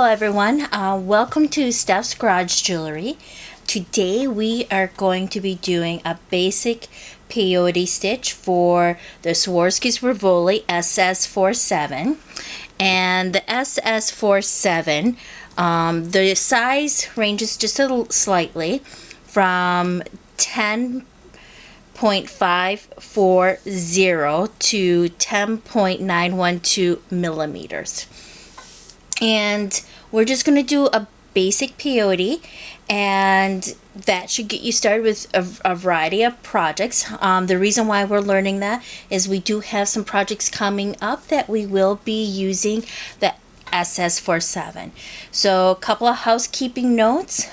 Hello everyone, welcome to Steph's Garage Jewelry. Today we are going to be doing a basic peyote stitch for the Swarovski's Rivoli SS47. And the SS47, the size ranges just a little slightly from 10.540 to 10.912 millimeters. And we're just going to do a basic peyote, and that should get you started with a variety of projects. The reason why we're learning that is we do have some projects coming up that we will be using the SS47. So a couple of housekeeping notes.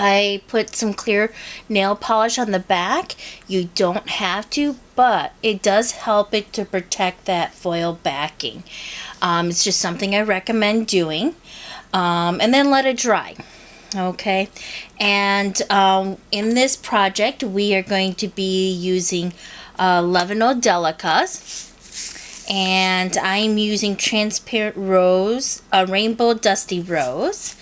I put some clear nail polish on the back. You don't have to, but it does help it to protect that foil backing. It's just something I recommend doing. And then let it dry. Okay. And in this project, we are going to be using 11 Delicas. And I'm using transparent rose, a rainbow dusty rose.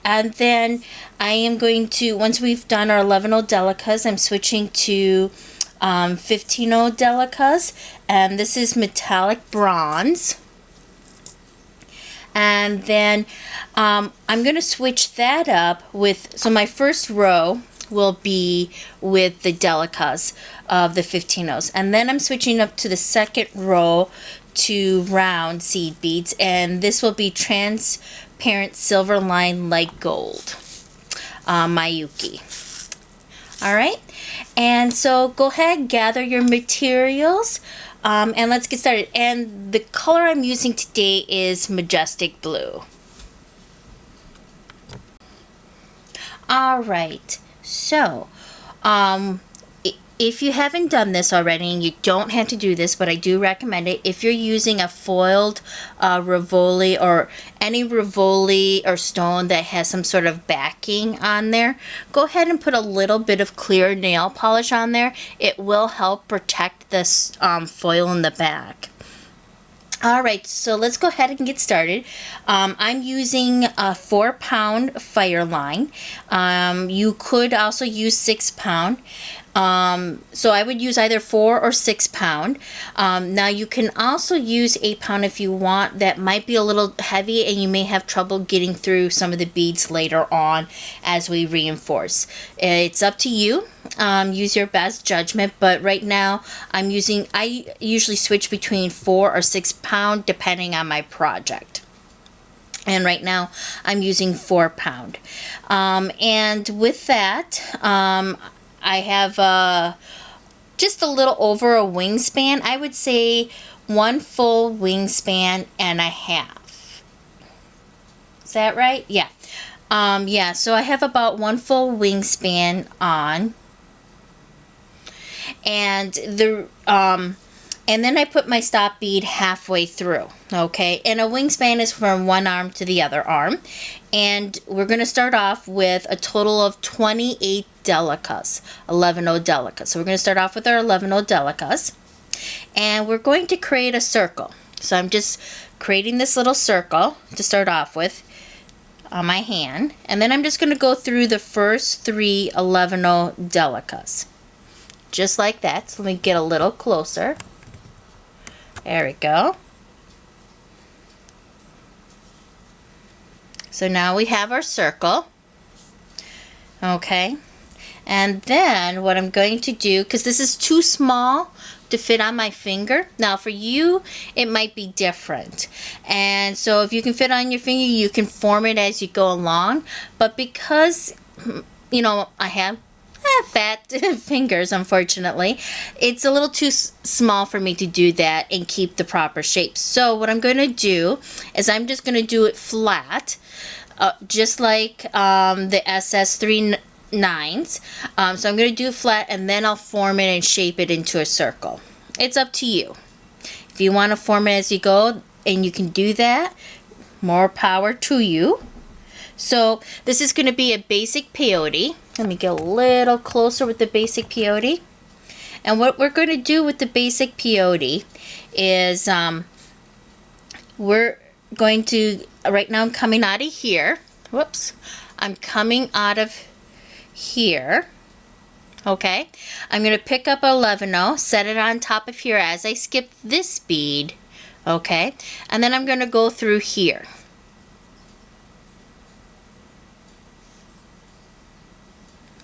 And then I am going to, once we've done our 11 Delicas, I'm switching to 15 Delicas. And this is metallic bronze. And then I'm going to switch that up with, so my first row will be with the Delicas of the 15-Os. And then I'm switching up to the second row to round seed beads. And this will be transparent silver line light gold, Mayuki. Alright, and so go ahead, gather your materials. And let's get started. And the color I'm using today is Majestic Blue. Alright, so if you haven't done this already, and you don't have to do this, but I do recommend it, if you're using a foiled Rivoli or any Rivoli or stone that has some sort of backing on there, go ahead and put a little bit of clear nail polish on there. It will help protect this foil in the back. Alright, so let's go ahead and get started. I'm using a 4-pound Fireline. You could also use 6-pound. So I would use either 4 or 6 pound. Now you can also use 8 pound if you want. That might be a little heavy and you may have trouble getting through some of the beads later on as we reinforce. It's up to you. Use your best judgment, but right now I usually switch between 4 or 6 pound depending on my project. And right now I'm using 4 pound. And with that, I have just a little over a wingspan. I would say 1 full wingspan and a half. Is that right? Yeah. Yeah, so I have about 1 full wingspan on. And then I put my stop bead halfway through, okay? And a wingspan is from one arm to the other arm. And we're going to start off with a total of 28 Delicas, 11 Delicas. So we're going to start off with our 11 Delicas. And we're going to create a circle. So I'm just creating this little circle to start off with on my hand. And then I'm just going to go through the first 3 11 Delicas. Just like that. So let me get a little closer. There we go. So now we have our circle. Okay. And then what I'm going to do, because this is too small to fit on my finger. Now for you, it might be different. And so if you can fit on your finger, you can form it as you go along. But because, you know, I have fat fingers, unfortunately, it's a little too small for me to do that and keep the proper shape. So what I'm going to do is I'm just going to do it flat, just like the SS39s. So I'm going to do it flat, and then I'll form it and shape it into a circle. It's up to you. If you want to form it as you go, and you can do that, more power to you. So this is going to be a basic peyote. Let me get a little closer with the basic peyote. And what we're going to do with the basic peyote is we're going to right now I'm coming out of here. Whoops. I'm coming out of here. Okay. I'm going to pick up a 11-0, set it on top of here as I skip this bead. Okay. And then I'm going to go through here.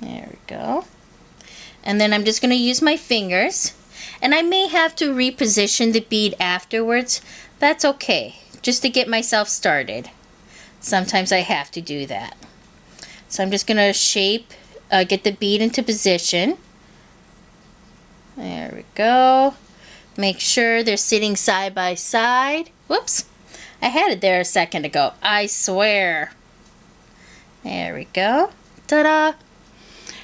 There we go. And then I'm just going to use my fingers. And I may have to reposition the bead afterwards. That's okay. Just to get myself started. Sometimes I have to do that. So I'm just going to shape, get the bead into position. There we go. Make sure they're sitting side by side. Whoops. I had it there a second ago. I swear. There we go. Ta-da.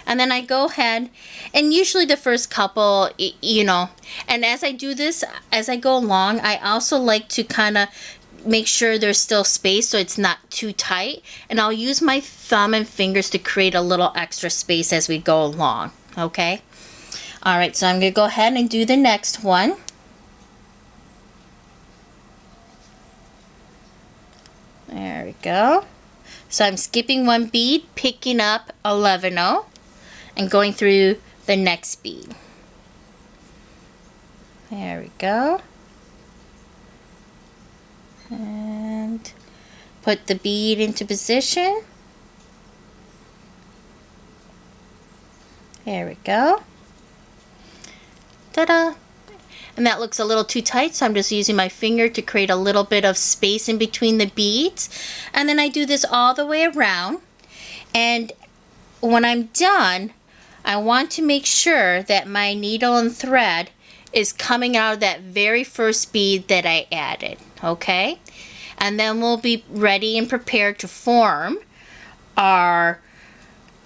And then I go ahead, and usually the first couple, you know, and as I do this, as I go along, I also like to kind of make sure there's still space so it's not too tight. And I'll use my thumb and fingers to create a little extra space as we go along, okay? All right, so I'm going to go ahead and do the next one. There we go. So I'm skipping one bead, picking up 11-0. And going through the next bead. There we go. And put the bead into position. There we go. Ta-da! And that looks a little too tight, so I'm just using my finger to create a little bit of space in between the beads. And then I do this all the way around. And when I'm done, I want to make sure that my needle and thread is coming out of that very first bead that I added, okay? And then we'll be ready and prepared to form our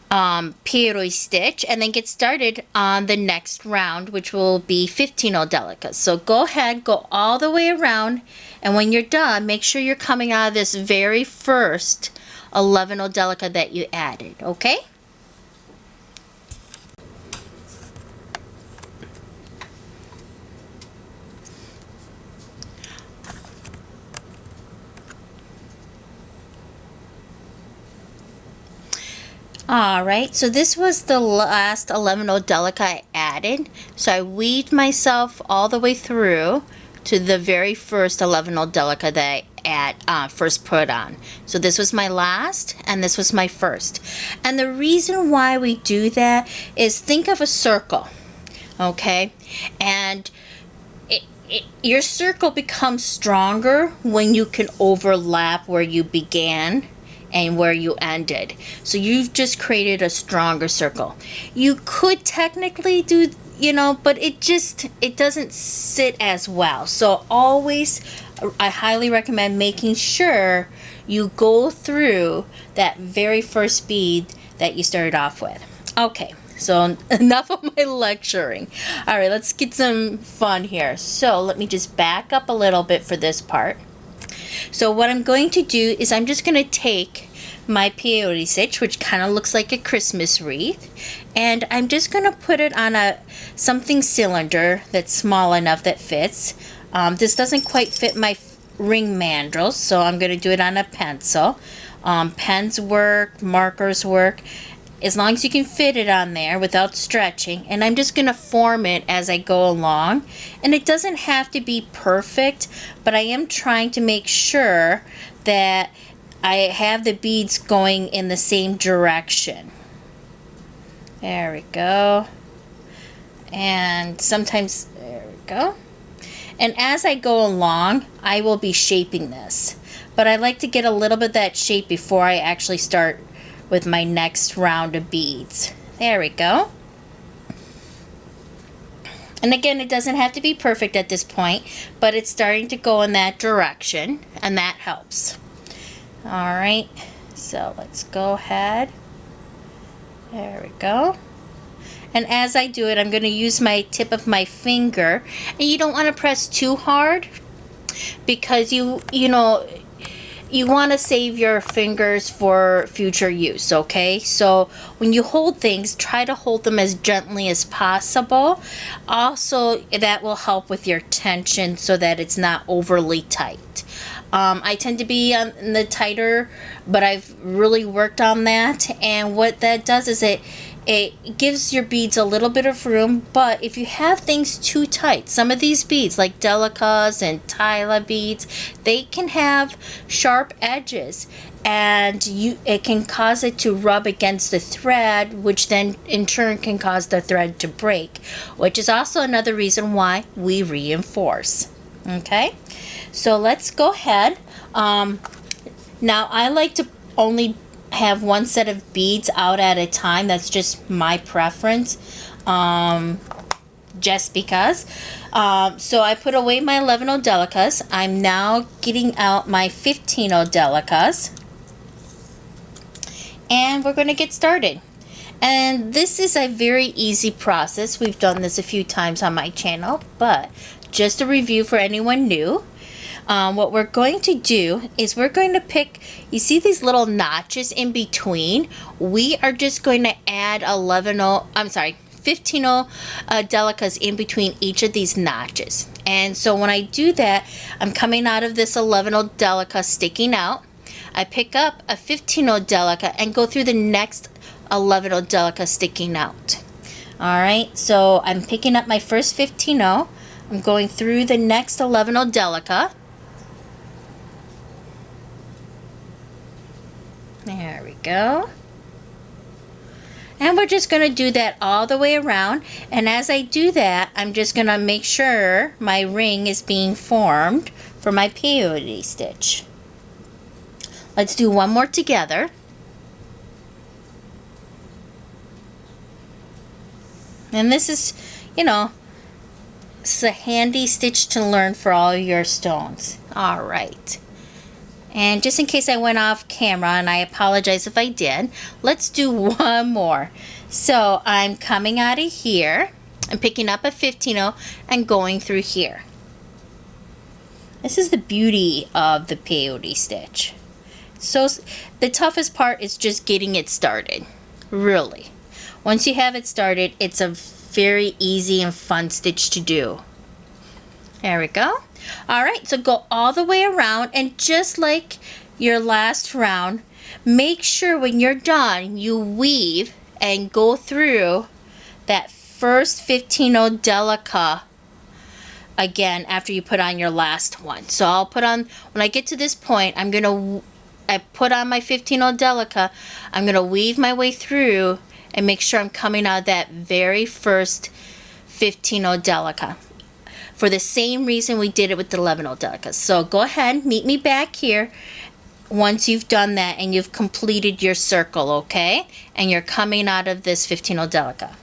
Peyote stitch and then get started on the next round, which will be 15-0 delicas. So go ahead, go all the way around, and when you're done, make sure you're coming out of this very first 11-0 delica that you added, okay? Alright, so this was the last 11-0 delica I added. So I weaved myself all the way through to the very first 11-0 delica that I first put on. So this was my last and this was my first. And the reason why we do that is think of a circle, okay? And your circle becomes stronger when you can overlap where you began and where you ended. So you've just created a stronger circle. You could technically do, you know, but it doesn't sit as well. So always, I highly recommend making sure you go through that very first bead that you started off with. Okay, so enough of my lecturing. All right, let's get some fun here. So let me just back up a little bit for this part. So what I'm going to do is I'm just going to take my peyote stitch, which kind of looks like a Christmas wreath, and I'm just going to put it on something cylinder that's small enough that fits. This doesn't quite fit my ring mandrels, so I'm going to do it on a pencil. Pens work, markers work, as long as you can fit it on there without stretching. And I'm just going to form it as I go along. And it doesn't have to be perfect, but I am trying to make sure that I have the beads going in the same direction. There we go. And sometimes, there we go. And as I go along, I will be shaping this. But I like to get a little bit of that shape before I actually start with my next round of beads. There we go. And again, it doesn't have to be perfect at this point, but it's starting to go in that direction, and that helps. Alright, so let's go ahead. There we go. And as I do it, I'm going to use my tip of my finger. And you don't want to press too hard because you want to save your fingers for future use, okay? So when you hold things, try to hold them as gently as possible. Also, that will help with your tension so that it's not overly tight. I tend to be on the tighter, but I've really worked on that. And what that does is it gives your beads a little bit of room. But if you have things too tight, some of these beads like Delicas and Tyla beads, they can have sharp edges, and it can cause it to rub against the thread, which then in turn can cause the thread to break, which is also another reason why we reinforce. Okay, so let's go ahead. Now I like to only have one set of beads out at a time. That's just my preference, just because. So I put away my 11-0 Delicas. I'm now getting out my 15-0 Delicas, and we're going to get started. And this is a very easy process. We've done this a few times on my channel, but just a review for anyone new. What we're going to do is we're going to pick, you see these little notches in between? We are just going to add 15-0 Delicas in between each of these notches. And so when I do that, I'm coming out of this 11-0 Delica sticking out. I pick up a 15-0 Delica and go through the next 11-0 Delica sticking out. Alright, so I'm picking up my first 15-0. I'm going through the next 11-0 Delica. There we go. And we're just going to do that all the way around. And as I do that, I'm just going to make sure my ring is being formed for my peyote stitch. Let's do one more together. And this is, it's a handy stitch to learn for all your stones. All right. And just in case I went off camera, and I apologize if I did, let's do one more. So I'm coming out of here, I'm picking up a 15-0 and going through here. This is the beauty of the peyote stitch. So the toughest part is just getting it started, really. Once you have it started, it's a very easy and fun stitch to do. There we go. Alright, so go all the way around, and just like your last round, make sure when you're done, you weave and go through that first 15-0 Delica again after you put on your last one. So I'll put on, when I get to this point, I put on my 15-0 Delica, I'm going to weave my way through and make sure I'm coming out of that very first 15-0 Delica, for the same reason we did it with the 11-0 Delicas. So go ahead, meet me back here once you've done that and you've completed your circle, okay? And you're coming out of this 15-0 Delica.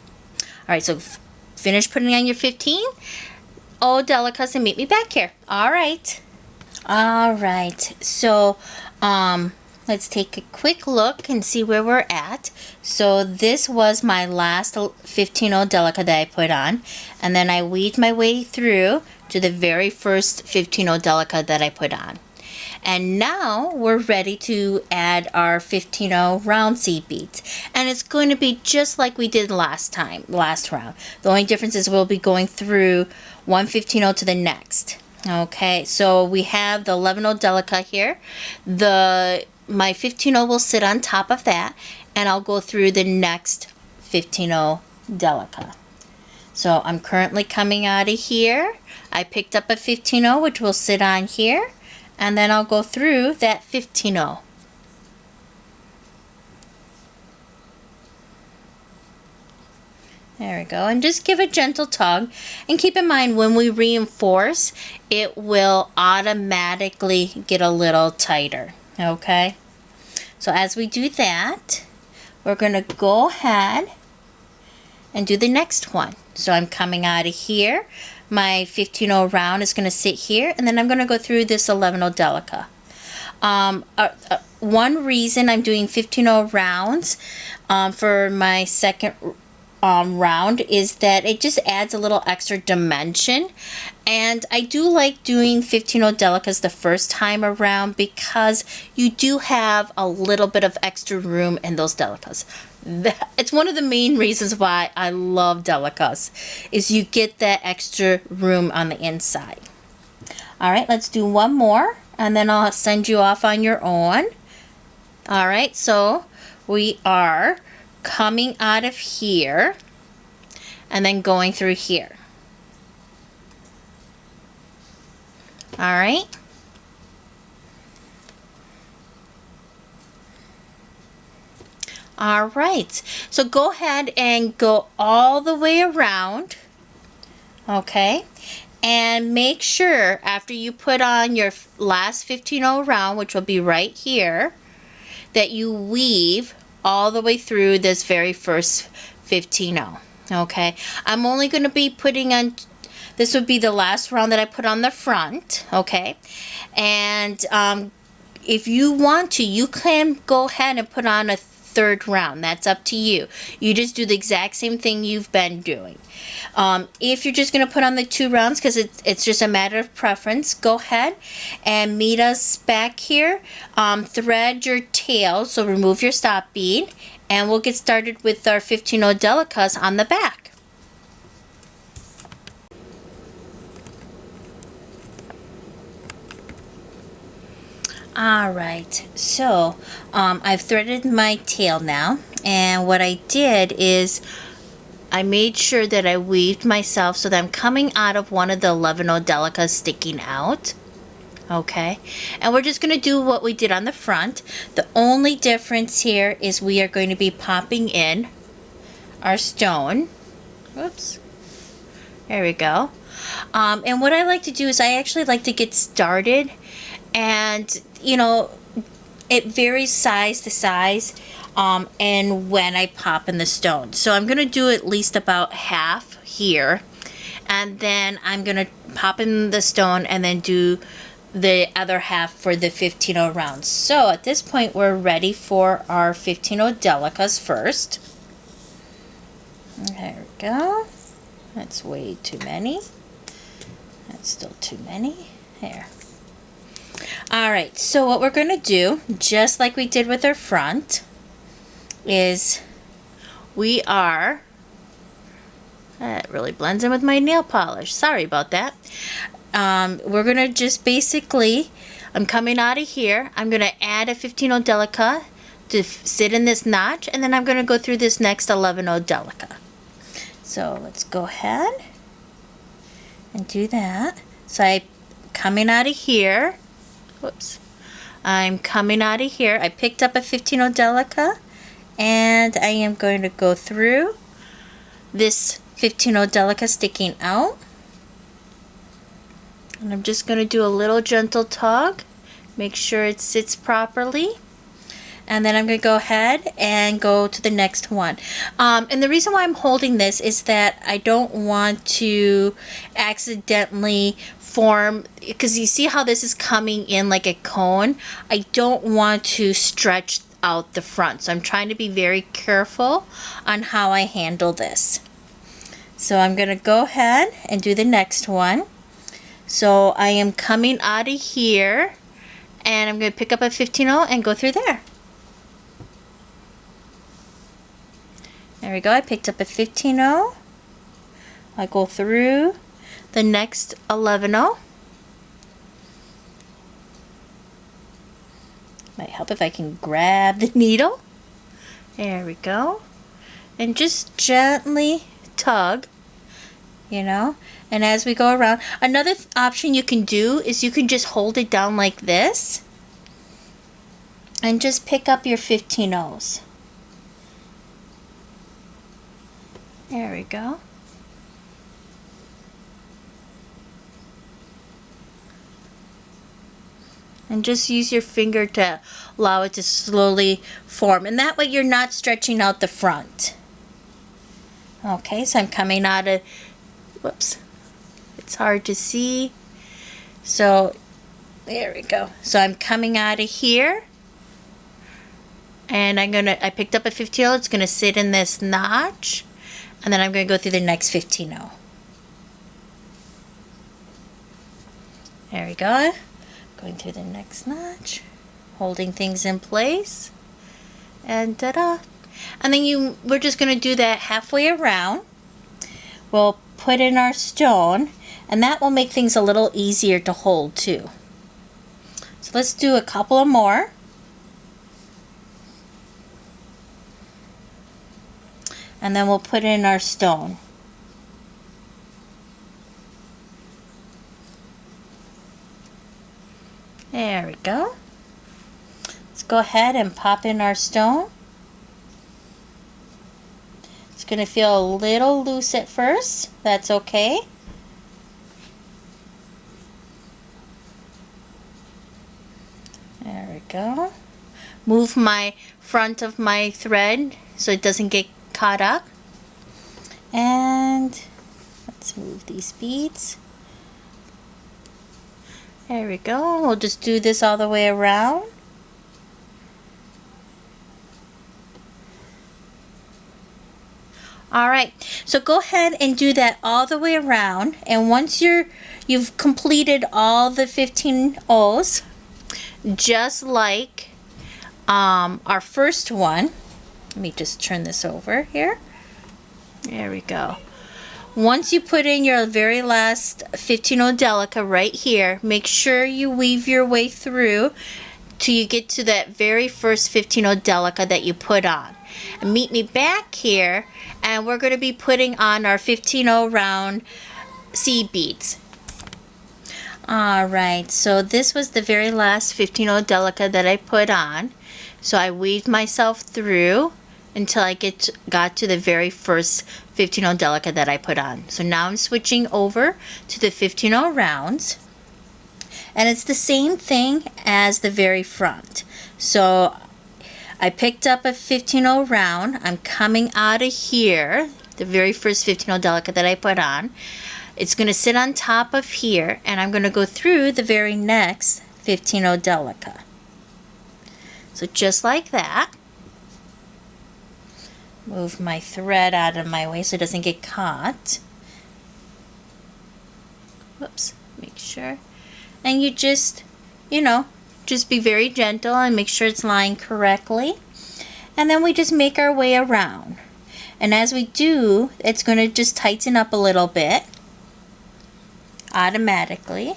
Alright, so finish putting on your 15-0 Delicas and meet me back here. Alright. Alright, so let's take a quick look and see where we're at. So this was my last 15-0 Delica that I put on, and then I weaved my way through to the very first 15-0 Delica that I put on. And now we're ready to add our 15-0 round seed beads, and it's going to be just like we did last round. The only difference is we'll be going through one 15-0 to the next. Okay, so we have the 11-0 Delica here. My 15-0 will sit on top of that, and I'll go through the next 15-0 Delica. So I'm currently coming out of here. I picked up a 15-0 which will sit on here, and then I'll go through that 15-0. There we go, and just give a gentle tug, and keep in mind when we reinforce, it will automatically get a little tighter. Okay, so as we do that, we're going to go ahead and do the next one. So I'm coming out of here. My 15-0 round is going to sit here, and then I'm going to go through this 11-0 Delica. One reason I'm doing 15-0 rounds for my second round is that it just adds a little extra dimension, and I do like doing 15-0 Delicas the first time around because you do have a little bit of extra room in those Delicas. It's one of the main reasons why I love Delicas, is you get that extra room on the inside. Alright, let's do one more. and then I'll send you off on your own. All right, so we are coming out of here and then going through here. All right. All right, so go ahead and go all the way around, okay? And make sure after you put on your last 15-0 round, which will be right here, that you weave all the way through this very first 15-0, okay? I'm only going to be putting on, this would be the last round that I put on the front, okay? And if you want to, you can go ahead and put on a third round. That's up to you. You just do the exact same thing you've been doing. If you're just going to put on the 2 rounds because it's just a matter of preference, go ahead and meet us back here. Thread your tail, so remove your stop bead, and we'll get started with our 15-0 delicas on the back. Alright, so I've threaded my tail now, and what I did is I made sure that I weaved myself so that I'm coming out of one of the 11-0 delicas sticking out. Okay, and we're just going to do what we did on the front. The only difference here is we are going to be popping in our stone. Whoops. There we go. And what I like to do is I actually like to get started, and you know, it varies size to size and when I pop in the stone. So I'm going to do at least about half here, and then I'm going to pop in the stone and then do the other half for the 15-0 rounds. So at this point we're ready for our 15-0 delicas first. There we go. That's way too many. That's still too many. There. Alright, so what we're going to do, just like we did with our front, is we are, that really blends in with my nail polish, sorry about that. We're going to just basically, I'm coming out of here, I'm going to add a 15-0 delica to sit in this notch, and then I'm going to go through this next 11-0 delica. So let's go ahead and do that. So I'm coming out of here. Whoops. I'm coming out of here. I picked up a 15-0 delica, and I am going to go through this 15-0 delica sticking out. And I'm just going to do a little gentle tug, make sure it sits properly. And then I'm going to go ahead and go to the next one. And the reason why I'm holding this is that I don't want to accidentally form, because you see how this is coming in like a cone. I don't want to stretch out the front. So I'm trying to be very careful on how I handle this. So I'm going to go ahead and do the next one. So I am coming out of here, and I'm going to pick up a 15-0 and go through there. There we go. I picked up a 15-0. I go through the next 11-0. Might help if I can grab the needle. There we go. And just gently tug, you know. And as we go around, another option you can do is you can just hold it down like this and just pick up your 15-0s. There we go. And just use your finger to allow it to slowly form. And that way you're not stretching out the front. Okay, so I'm coming out of, whoops, it's hard to see. So there we go. So I'm coming out of here. And I picked up a 15-0. It's gonna sit in this notch. And then I'm going to go through the next 15-0. There we go. Going through the next notch, holding things in place, and ta-da. And then we're just going to do that halfway around. We'll put in our stone, and that will make things a little easier to hold too. So let's do a couple of more. And then we'll put in our stone. There we go. Let's go ahead and pop in our stone. It's going to feel a little loose at first. That's okay. There we go. Move my front of my thread so it doesn't get caught up. And let's move these beads. There we go. We'll just do this all the way around. Alright, so go ahead and do that all the way around, and once you've completed all the 15 O's, just like our first one, let me just turn this over here. There we go. Once you put in your very last 15 O Delica right here, make sure you weave your way through till you get to that very first 15 O Delica that you put on. And meet me back here, and we're going to be putting on our 15 O round seed beads. Alright, so this was the very last 15 O Delica that I put on. So I weaved myself through until I got to the very first 15 O Delica that I put on. So now I'm switching over to the 15 O rounds, and it's the same thing as the very front. So I picked up a 15 O round. I'm coming out of here, the very first 15 O Delica that I put on. It's going to sit on top of here, and I'm going to go through the very next 15 O Delica. So just like that. Move my thread out of my way so it doesn't get caught. Whoops, make sure. And you just, just be very gentle and make sure it's lying correctly. And then we just make our way around. And as we do, it's going to just tighten up a little bit automatically.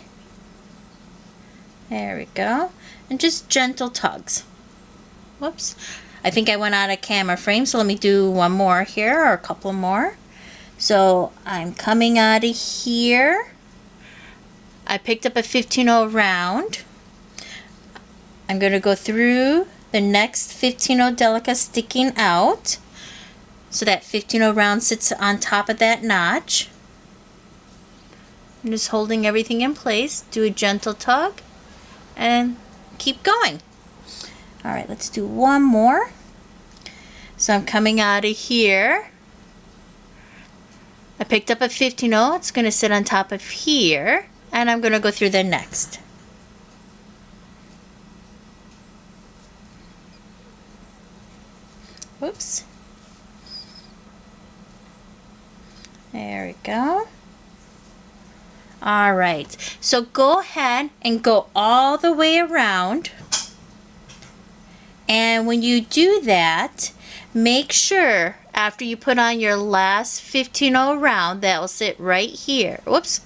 There we go. And just gentle tugs. Whoops. I think I went out of camera frame, so let me do one more here, or a couple more. So I'm coming out of here. I picked up a 15 O round. I'm going to go through the next 15 O Delica sticking out. So that 15 O round sits on top of that notch. I'm just holding everything in place. Do a gentle tug and keep going. Alright, let's do one more. So I'm coming out of here. I picked up a 15 O. It's going to sit on top of here. And I'm going to go through the next. Whoops. There we go. Alright, so go ahead and go all the way around. And when you do that, make sure after you put on your last 15 O round, that will sit right here. Whoops,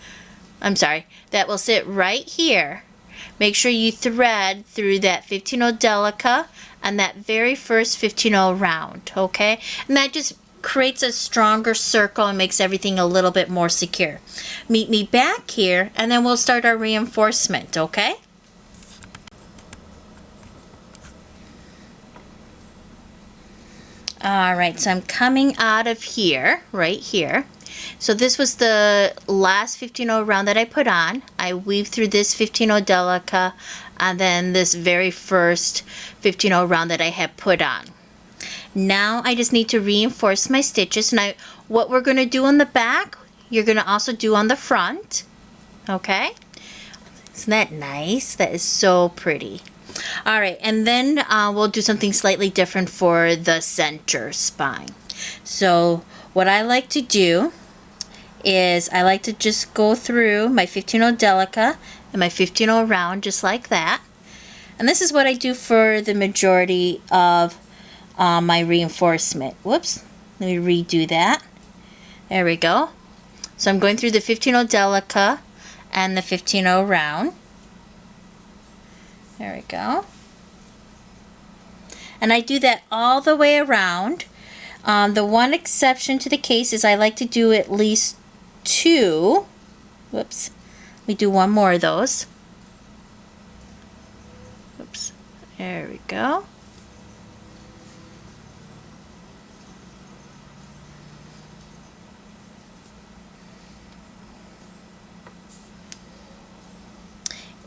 I'm sorry, that will sit right here. Make sure you thread through that 15 O Delica and that very first 15 O round, okay? And that just creates a stronger circle and makes everything a little bit more secure. Meet me back here, and then we'll start our reinforcement, okay? Alright, so I'm coming out of here, right here. So this was the last 15 O round that I put on. I weaved through this 15 O Delica and then this very first 15 O round that I had put on. Now I just need to reinforce my stitches. Now what we're going to do on the back, you're going to also do on the front. Okay? Isn't that nice? That is so pretty. Alright, and then we'll do something slightly different for the center spine. So what I like to do is I like to just go through my 15 O Delica and my 15 O round just like that. And this is what I do for the majority of my reinforcement. Whoops, let me redo that. There we go. So I'm going through the 15 O Delica and the 15 O round. There we go. And I do that all the way around. The one exception to the case is I like to do at least 2. Whoops. We do one more of those. Oops. There we go.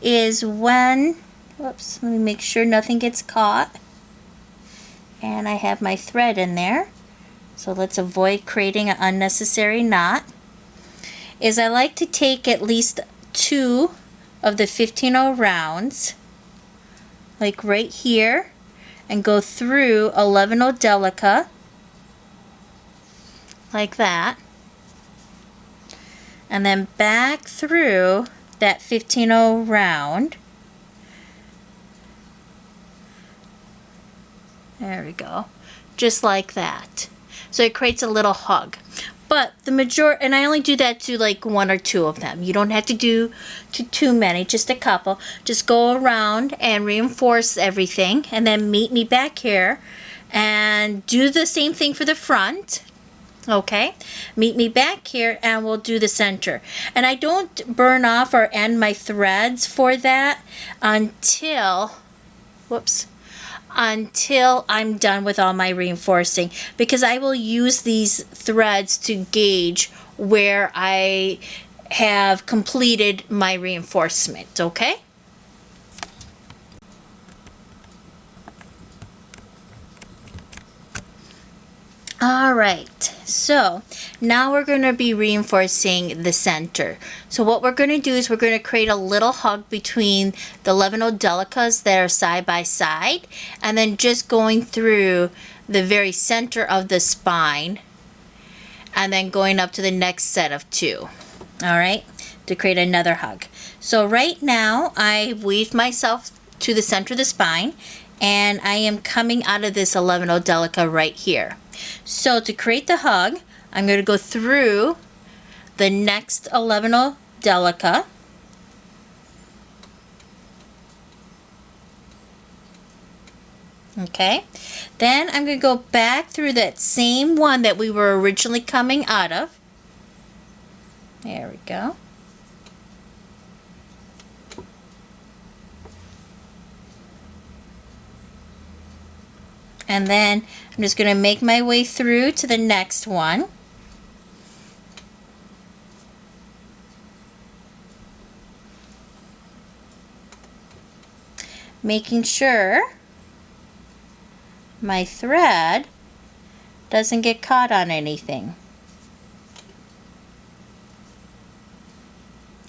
Is when, whoops, let me make sure nothing gets caught. And I have my thread in there. So let's avoid creating an unnecessary knot. Is I like to take at least 2 of the 15-0 rounds, like right here, and go through 11-0 Delica, like that. And then back through that 15-0 round. There we go. Just like that. So it creates a little hug. But the majority, and I only do that to like 1 or 2 of them. You don't have to do to too many, just a couple. Just go around and reinforce everything, and then meet me back here and do the same thing for the front. Okay, meet me back here and we'll do the center. And I don't burn off or end my threads for that until, whoops, until I'm done with all my reinforcing, because I will use these threads to gauge where I have completed my reinforcement. Okay. Alright, so now we're going to be reinforcing the center. So what we're going to do is we're going to create a little hug between the 11-0 Delicas that are side by side, and then just going through the very center of the spine, and then going up to the next set of 2. Alright, to create another hug. So right now I've weaved myself to the center of the spine, and I am coming out of this 11-0 Delica right here. So to create the hug, I'm going to go through the next 11-0 Delica, okay, then I'm going to go back through that same one that we were originally coming out of. There we go. And then I'm just going to make my way through to the next one. Making sure my thread doesn't get caught on anything.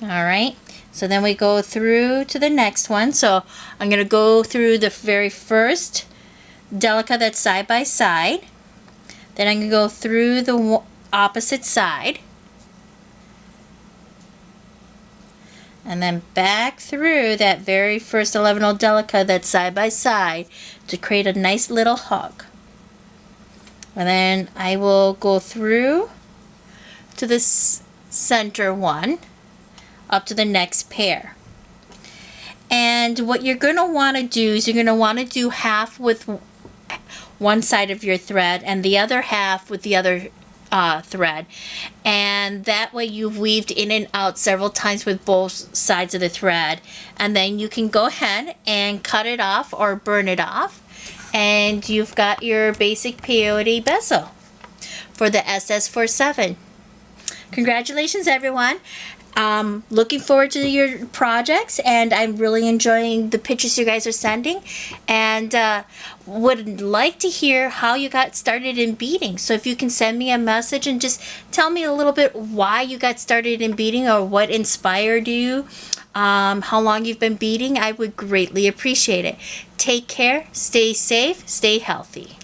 Alright, so then we go through to the next one. So I'm going to go through the very first Delica that's side by side. Then I'm going to go through the opposite side. And then back through that very first 11-0 Delica that's side by side to create a nice little hug. And then I will go through to this center one up to the next pair. And what you're going to want to do is you're going to want to do half with one side of your thread and the other half with the other thread, and that way you've weaved in and out several times with both sides of the thread, and then you can go ahead and cut it off or burn it off, and you've got your basic peyote bezel for the SS47. Congratulations, everyone. Looking forward to your projects, and I'm really enjoying the pictures you guys are sending, and would like to hear how you got started in beading. So if you can send me a message and just tell me a little bit why you got started in beading or what inspired you, how long you've been beading, I would greatly appreciate it. Take care, stay safe, stay healthy.